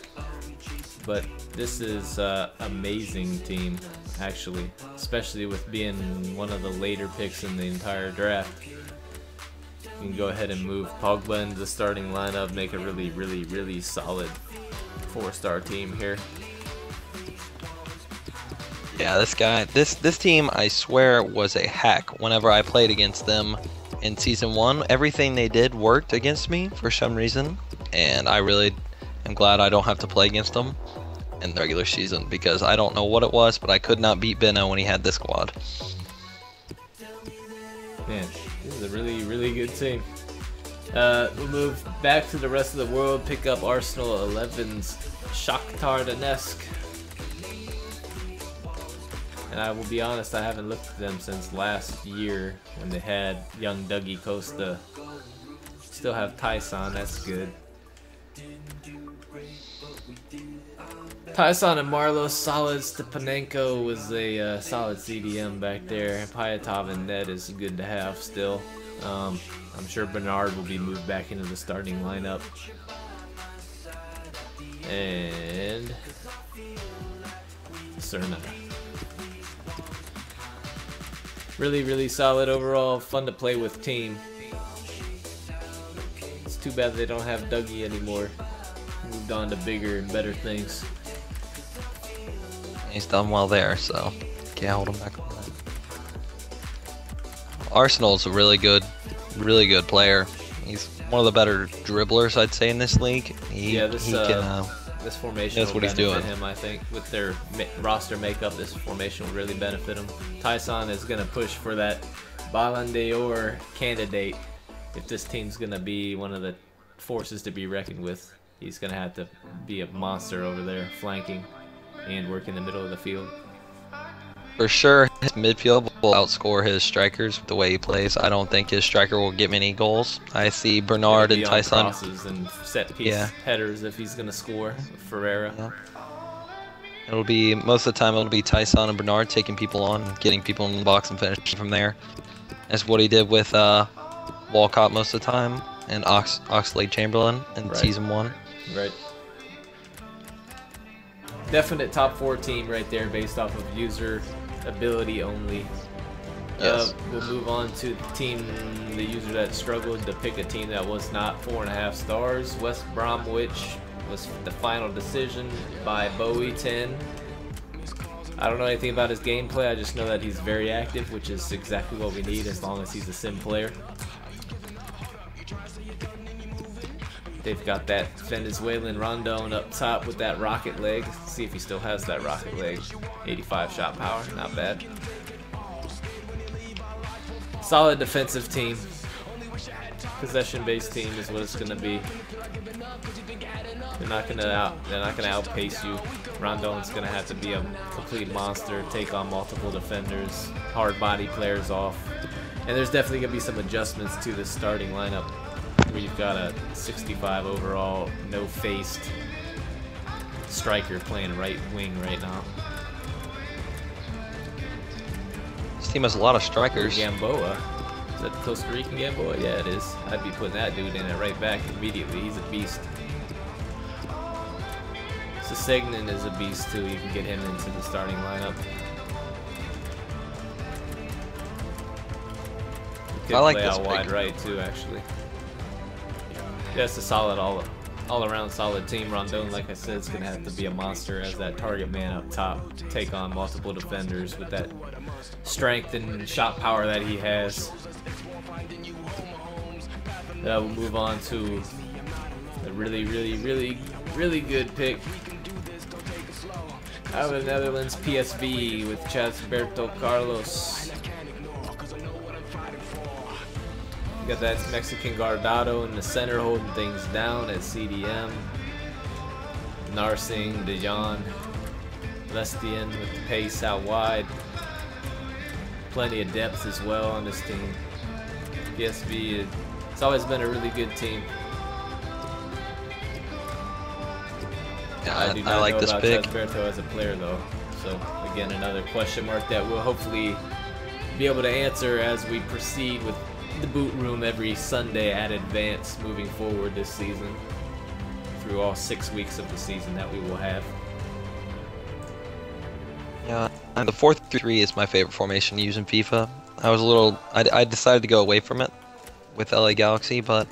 But this is an amazing team, actually, especially with being one of the later picks in the entire draft. You can go ahead and move Pogba into the starting lineup, make a really, really, really solid 4-star team here. Yeah, this team, I swear, was a hack whenever I played against them in season 1. Everything they did worked against me for some reason, and I really am glad I don't have to play against them in the regular season, because I don't know what it was, but I could not beat Benno when he had this squad. Man, this is a really, really good team. We'll move back to the rest of the world, pick up Arsenal 11's Shakhtar Donetsk. And I will be honest, I haven't looked at them since last year when they had young Dougie Costa. Still have Tyson, that's good. Tyson and Marlos, solid. Stepanenko was a solid CDM back there. Pyatov and Ned is good to have still. I'm sure Bernard will be moved back into the starting lineup. And Cerna. Really, really solid overall. Fun to play with team. It's too bad they don't have Dougie anymore. Moved on to bigger and better things. He's done well there, so can't hold him back on that. Arsenal's a really good player. He's one of the better dribblers, I'd say, in this league. This formation that's will what he's benefit doing. him, I think. With their roster makeup, this formation will really benefit him. Tyson is going to push for that Ballon d'Or candidate. If this team's going to be one of the forces to be reckoned with, he's going to have to be a monster over there, flanking and work in the middle of the field. For sure, his midfield will outscore his strikers with the way he plays. I don't think his striker will get many goals. I see Bernard and Tyson. Crosses and set piece headers if he's going to score. Ferreira. Yeah. It'll be, most of the time, it'll be Tyson and Bernard taking people on, getting people in the box and finishing from there. That's what he did with Walcott most of the time, and Oxlade-Chamberlain in season 1. Right. Definite top 4 team right there based off of user ability only. Yes. We'll move on to the user that struggled to pick a team that was not 4.5 stars. West Bromwich was the final decision by Bowie10. I don't know anything about his gameplay, I just know that he's very active, which is exactly what we need as long as he's a sim player. They've got that Venezuelan Rondon up top with that rocket leg. Let's see if he still has that rocket leg. 85 shot power, not bad. Solid defensive team. Possession-based team is what it's gonna be. They're not gonna outpace you. Rondon's gonna have to be a complete monster, take on multiple defenders, hard body players off. And there's definitely gonna be some adjustments to the starting lineup, where you've got a 65 overall, no-faced striker playing right wing right now. This team has a lot of strikers. Gamboa. Is that the Costa Rican Gamboa? Yeah, it is. I'd be putting that dude in at right back immediately. He's a beast. Sesegnan is a beast too. You can get him into the starting lineup. He could I like play this out wide right too, actually. Yeah, it's a solid, all-around solid team. Rondon, like I said, is gonna have to be a monster as that target man up top, take on multiple defenders with that strength and shot power that he has. We'll move on to a really good pick out of the Netherlands, PSV, with Chasberto Carlos. You got that Mexican Guardado in the center holding things down at CDM. Narsing, De Jong, Lestian with the pace out wide. Plenty of depth as well on this team. PSV, it's always been a really good team. Yeah, I do not like know this about pick. Chasberto as a player though. So again, another question mark that we'll hopefully be able to answer as we proceed with the boot room every Sunday at Advance moving forward this season, through all 6 weeks of the season that we will have. Yeah, and the 4-3-3 is my favorite formation to use in FIFA. I decided to go away from it with LA Galaxy, but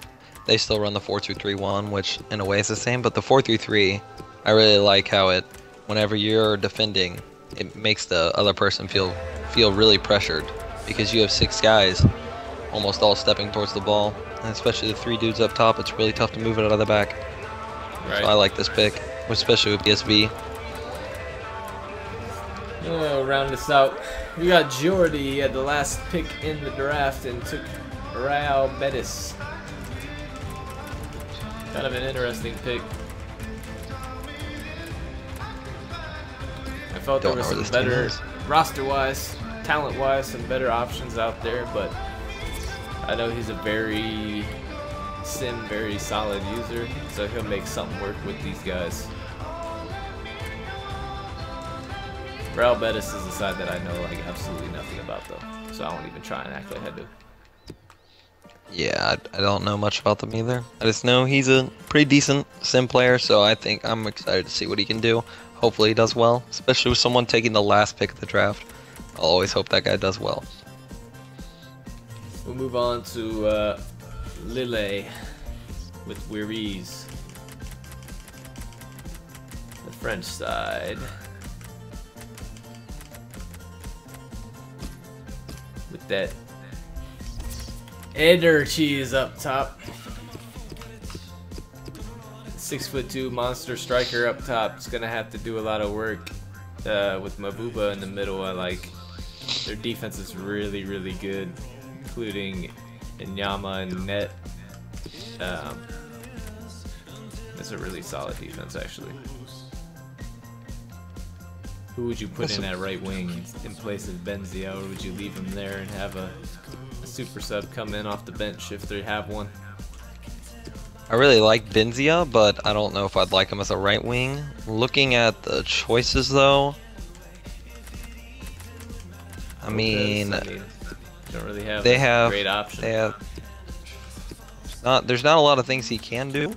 they still run the 4-2-3-1, which in a way is the same. But the 4-3-3, I really like how it, whenever you're defending, it makes the other person feel really pressured, because you have 6 guys almost all stepping towards the ball, and especially the 3 dudes up top, it's really tough to move it out of the back. Right. So I like this pick, especially with PSV. Round this out. We got Jordi at the last pick in the draft and took Real Betis. Kind of an interesting pick. I felt there was some better, roster-wise, talent-wise, some better options out there, but I know he's a very solid user, so he'll make something work with these guys. Real Betis is a side that I know like absolutely nothing about though, so I won't even try and act like I do. Yeah, I don't know much about them either. I just know he's a pretty decent sim player, so I think I'm excited to see what he can do. Hopefully he does well, especially with someone taking the last pick of the draft. I'll always hope that guy does well. We'll move on to Lille with Wiries. The French side. With that Eder cheese up top. 6'2" monster striker up top. It's gonna have to do a lot of work with Mabuba in the middle. I like their defense is really good, including Inyama and Net. It's a really solid defense actually. Who would you put in at right wing in place of Benzia, or would you leave him there and have a super sub come in off the bench if they have one? I really like Benzia, but I don't know if I'd like him as a right wing. Looking at the choices though, I mean, don't really have they have great option. They have there's not a lot of things he can do.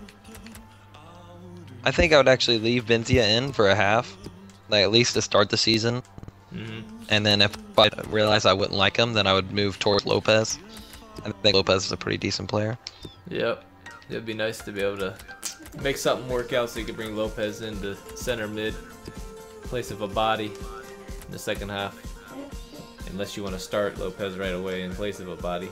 I think I would actually leave Benzia in for a half, like at least to start the season. And then if I realize I wouldn't like him, then I would move towards Lopez. I think Lopez is a pretty decent player. Yep. It'd be nice to be able to make something work out so you can bring Lopez into center mid, in place of a body in the second half. Unless you want to start Lopez right away in place of a body.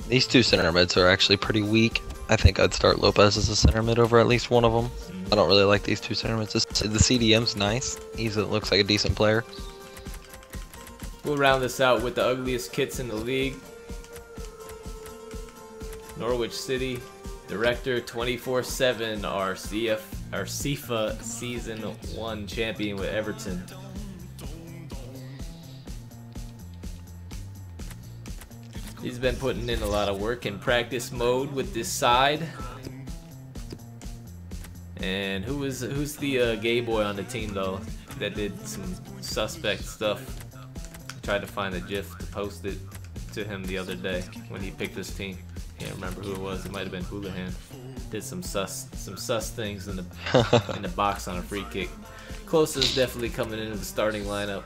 These two center mids are actually pretty weak. I think I'd start Lopez as a center mid over at least one of them. I don't really like these two center mids. The CDM's nice. He looks like a decent player. We'll round this out with the ugliest kits in the league. Norwich City, Director 24/7, our CIFA Season 1 champion with Everton. He's been putting in a lot of work in practice mode with this side. And who's the gay boy on the team though that did some suspect stuff? I tried to find a GIF to post it to him the other day when he picked his team. Can't remember who it was. It might have been Houlihan. Did some sus things in the box on a free kick. Close is definitely coming into the starting lineup.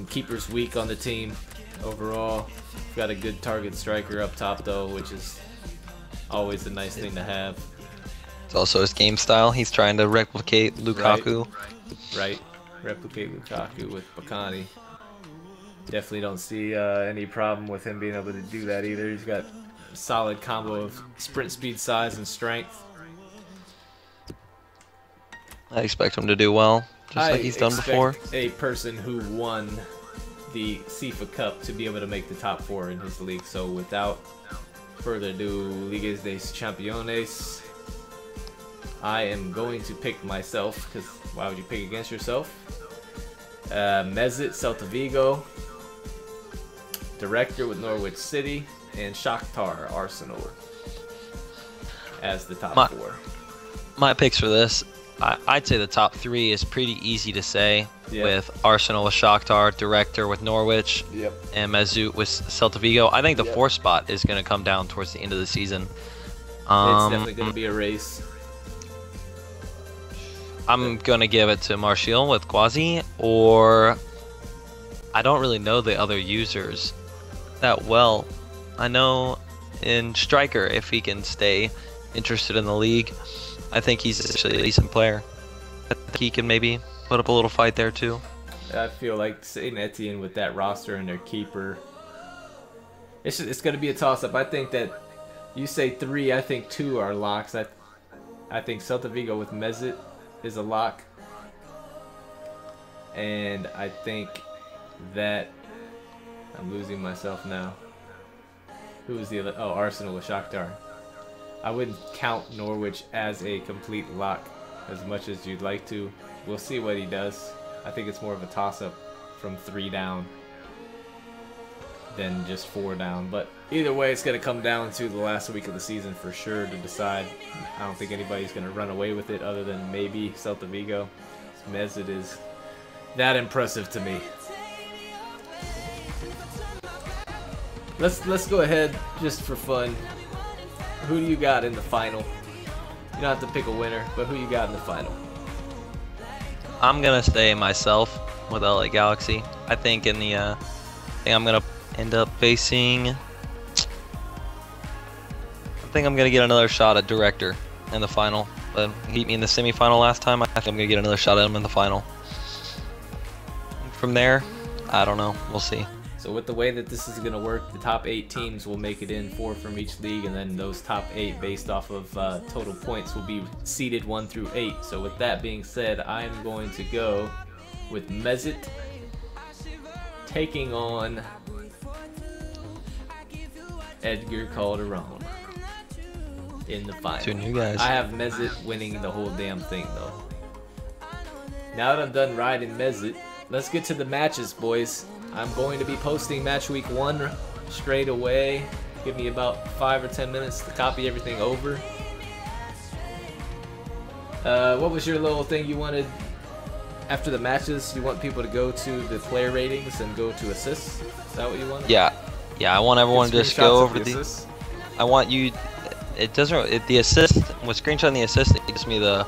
Keeper's weak on the team overall. Got a good target striker up top though, which is always a nice thing to have. It's also his game style. He's trying to replicate Lukaku. Right. Replicate Lukaku with Bakani. Definitely don't see any problem with him being able to do that either. He's got a solid combo of sprint speed, size, and strength. I expect him to do well, just like he's done before. A person who won the CIFA Cup to be able to make the top 4 in his league. So without further ado, Ligas de Campeones, I am going to pick myself, because why would you pick against yourself? Mesut, Celta Vigo, Director with Norwich City, and Shakhtar Arsenal as the top 4. My picks for this, I'd say the top 3 is pretty easy to say. Yep. With Arsenal with Shakhtar, Director with Norwich, yep, and Mesut with Celta Vigo. I think the 4th spot is going to come down towards the end of the season. It's definitely going to be a race. I'm going to give it to Martial with Quasi, or I don't really know the other users that well. I know in Striker, if he can stay interested in the league, I think he's actually a decent player. I think he can maybe put up a little fight there too. I feel like Saint Etienne with that roster and their keeper, it's going to be a toss-up. I think that you say 3, I think 2 are locks. I think Celta Vigo with Mesut is a lock, and I think that I'm losing myself now. Who is the other? Oh, Arsenal with Shakhtar. I wouldn't count Norwich as a complete lock as much as you'd like to. We'll see what he does. I think it's more of a toss-up from 3 down than just 4 down. But either way, it's going to come down to the last week of the season for sure to decide. I don't think anybody's going to run away with it other than maybe Celta Vigo. Mesut is that impressive to me. Let's go ahead just for fun. Who do you got in the final? You don't have to pick a winner, but who you got in the final? I'm gonna say myself with LA Galaxy. I think in the I think I'm gonna end up facing. I think I'm gonna get another shot at Director in the final. But he beat me in the semifinal last time. I think I'm gonna get another shot at him in the final. From there, I don't know. We'll see. So with the way that this is going to work, the top 8 teams will make it in, 4 from each league, and then those top 8 based off of total points will be seeded 1 through 8. So with that being said, I'm going to go with Mesut taking on Edgar Calderon in the final. 2 new guys. I have Mesut winning the whole damn thing though. Now that I'm done riding Mesut, let's get to the matches, boys. I'm going to be posting match week 1 straight away. Give me about 5 or 10 minutes to copy everything over. What was your little thing you wanted after the matches? You want people to go to the player ratings and go to assists? Is that what you want? Yeah, I want everyone to just go over the assists. I want you. It doesn't. The assist with screenshotting the assist, it gives me the.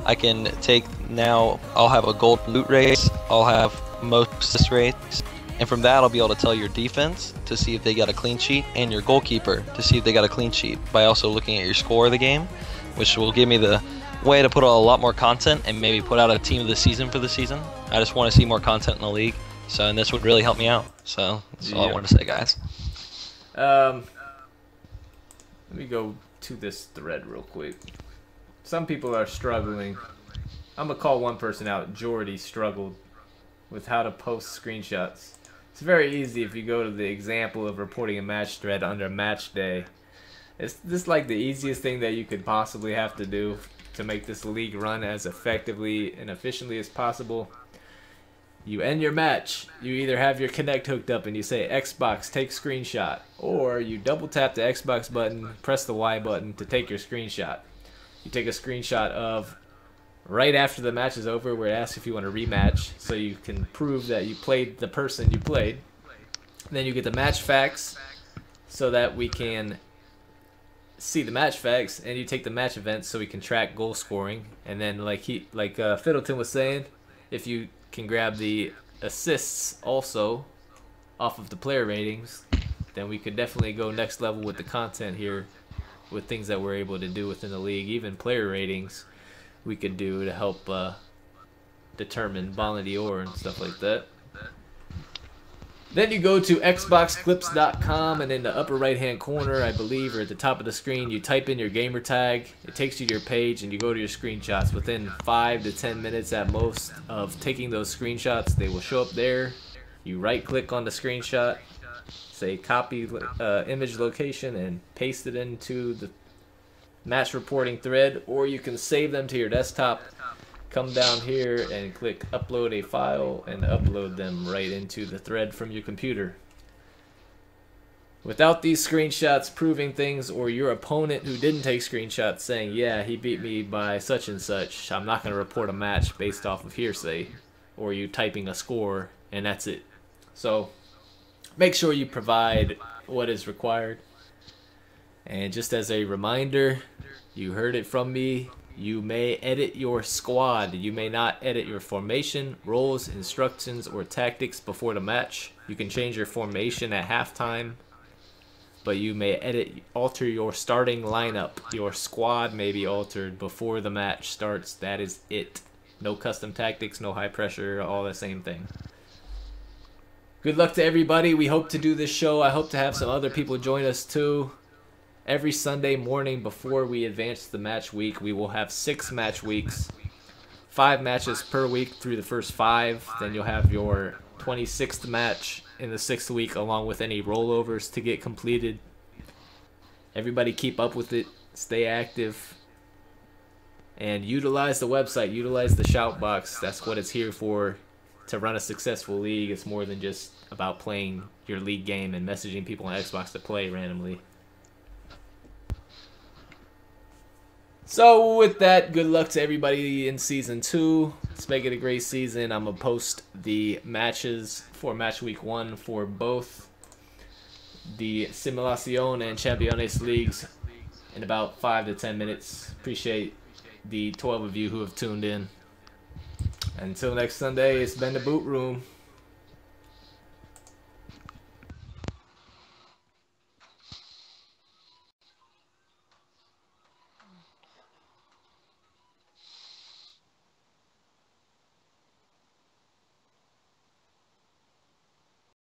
I can take now. I'll have a gold loot race. I'll have most assist rates. And from that, I'll be able to tell your defense to see if they got a clean sheet and your goalkeeper to see if they got a clean sheet by also looking at your score of the game. which will give me the way to put a lot more content and maybe put out a team of the season for the season. I just want to see more content in the league, and this would really help me out. So that's all I want to say, guys. Let me go to this thread real quick. Some people are struggling. I'm gonna call one person out. Jordy struggled with how to post screenshots. It's very easy if you go to the example of reporting a match thread under match day. It's just like the easiest thing that you could possibly have to do to make this league run as effectively and efficiently as possible. You end your match, you either have your Kinect hooked up and you say Xbox take screenshot, or you double tap the Xbox button, press the Y button to take your screenshot. You take a screenshot of right after the match is over where it asks if you want to rematch, so you can prove that you played the person you played. Then you get the match facts so that we can see the match facts, and you take the match events so we can track goal scoring. And then like Fiddleton was saying, if you can grab the assists also off of the player ratings, then we could definitely go next level with the content here with things that we're able to do within the league. Even player ratings we could do to help determine Ballon d'Or and stuff like that. Then you go to xboxclips.com, and in the upper right hand corner, I believe, or at the top of the screen, you type in your gamer tag. It takes you to your page and you go to your screenshots. Within 5 to 10 minutes at most of taking those screenshots, they will show up there. You right click on the screenshot, say copy image location, and paste it into the match reporting thread, or you can save them to your desktop. Come down here and click upload a file and upload them right into the thread from your computer. Without these screenshots proving things, or your opponent who didn't take screenshots saying, yeah, he beat me by such and such, I'm not going to report a match based off of hearsay, or you typing a score, and that's it. So make sure you provide what is required. And just as a reminder, you heard it from me, you may edit your squad. You may not edit your formation, roles, instructions, or tactics before the match. You can change your formation at halftime, but you may alter your starting lineup. Your squad may be altered before the match starts. That is it. No custom tactics, no high pressure, all the same thing. Good luck to everybody. We hope to do this show. I hope to have some other people join us too. Every Sunday morning before we advance to the match week, we will have 6 match weeks. 5 matches per week through the first 5. Then you'll have your 26th match in the 6th week, along with any rollovers to get completed. Everybody keep up with it. Stay active. And utilize the website. Utilize the shout box. That's what it's here for, to run a successful league. It's more than just about playing your league game and messaging people on Xbox to play randomly. So with that, good luck to everybody in Season 2. Let's make it a great season. I'm going to post the matches for Match Week 1 for both the Simulación and Championes Leagues in about 5 to 10 minutes. Appreciate the 12 of you who have tuned in. Until next Sunday, it's been the Boot Room.